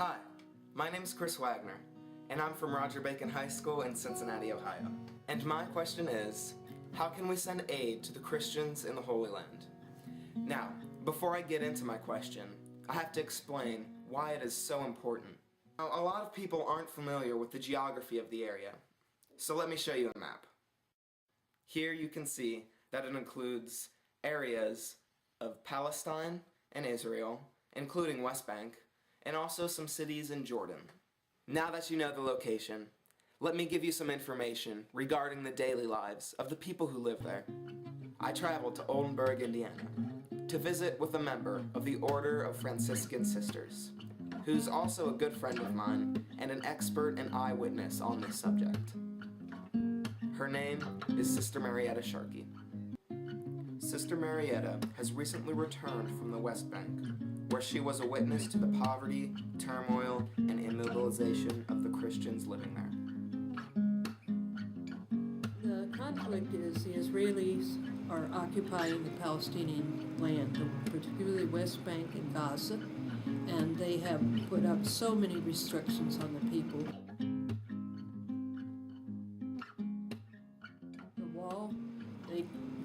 Hi, my name's Chris Wagner, and I'm from Roger Bacon High School in Cincinnati, Ohio. And my question is, how can we send aid to the Christians in the Holy Land? Now, before I get into my question, I have to explain why it is so important. Now, a lot of people aren't familiar with the geography of the area, so let me show you a map. Here you can see that it includes areas of Palestine and Israel, including West Bank, and also some cities in Jordan. Now that you know the location, let me give you some information regarding the daily lives of the people who live there. I traveled to Oldenburg, Indiana, to visit with a member of the Order of Franciscan Sisters, who's also a good friend of mine and an expert and eyewitness on this subject. Her name is Sister Marietta Sharkey. Sister Marietta has recently returned from the West Bank, where she was a witness to the poverty, turmoil, and immobilization of the Christians living there. The conflict is the Israelis are occupying the Palestinian land, particularly West Bank and Gaza, and they have put up so many restrictions on the people. The wall,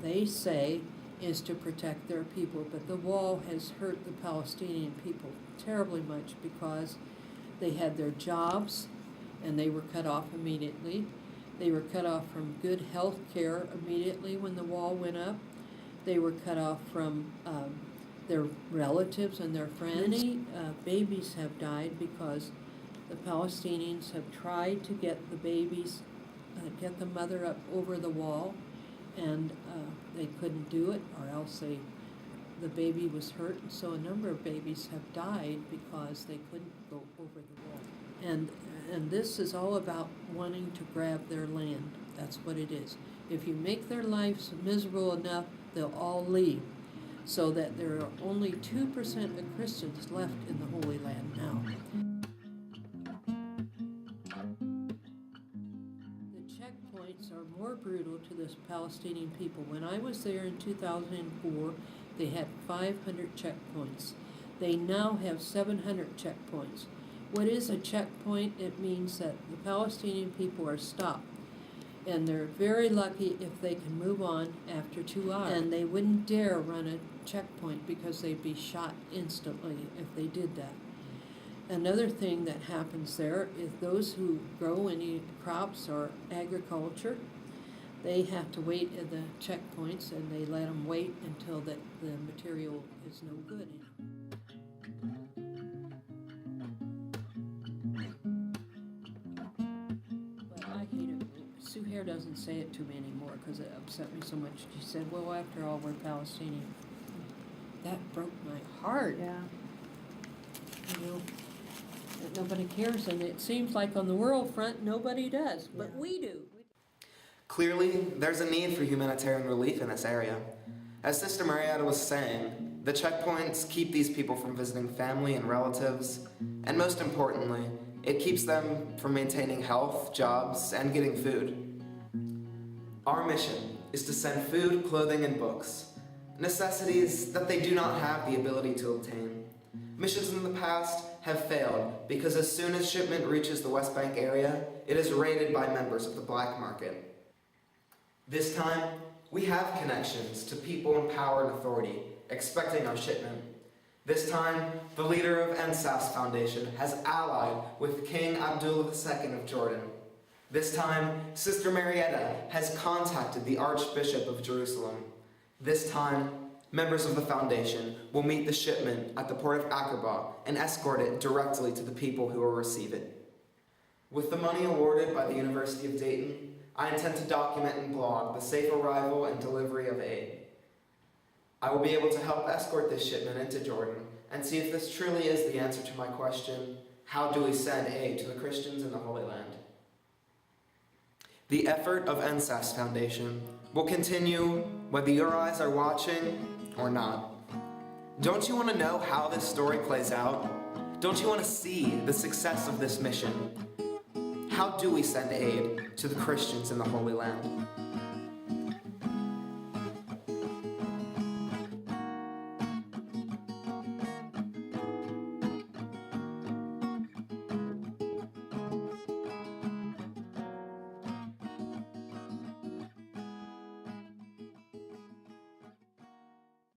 they say, is to protect their people, but the wall has hurt the Palestinian people terribly much because they had their jobs and they were cut off immediately. They were cut off from good health care immediately when the wall went up. They were cut off from their relatives and their friends. Many babies have died because the Palestinians have tried to get the babies, get the mother up over the wall, and they couldn't do it, or else the baby was hurt, and so a number of babies have died because they couldn't go over the wall. And this is all about wanting to grab their land. That's what it is. If you make their lives miserable enough, they'll all leave, so that there are only 2% of Christians left in the Holy Land now. Checkpoints are more brutal to the Palestinian people. When I was there in 2004, they had 500 checkpoints. They now have 700 checkpoints. What is a checkpoint? It means that the Palestinian people are stopped, and they're very lucky if they can move on after 2 hours. And they wouldn't dare run a checkpoint because they'd be shot instantly if they did that. Another thing that happens there is those who grow any crops or agriculture, they have to wait at the checkpoints, and they let them wait until the material is no good. But I hate it. Sue Hare doesn't say it to me anymore because it upset me so much. She said, well, after all, we're Palestinian. That broke my heart. Yeah. You know, that nobody cares, and it seems like on the world front nobody does, but we do. Clearly, there's a need for humanitarian relief in this area. As Sister Marietta was saying, the checkpoints keep these people from visiting family and relatives, and most importantly, it keeps them from maintaining health, jobs, and getting food. Our mission is to send food, clothing, and books, necessities that they do not have the ability to obtain. Missions in the past have failed because as soon as shipment reaches the West Bank area, it is raided by members of the black market. This time, we have connections to people in power and authority expecting our shipment. This time, the leader of NSAS Foundation has allied with King Abdullah II of Jordan. This time, Sister Marietta has contacted the Archbishop of Jerusalem. This time, members of the foundation will meet the shipment at the port of Aqaba and escort it directly to the people who will receive it. With the money awarded by the University of Dayton, I intend to document and blog the safe arrival and delivery of aid. I will be able to help escort this shipment into Jordan and see if this truly is the answer to my question, how do we send aid to the Christians in the Holy Land? The effort of NSAS Foundation will continue whether your eyes are watching or not. Don't you want to know how this story plays out? Don't you want to see the success of this mission? How do we send aid to the Christians in the Holy Land?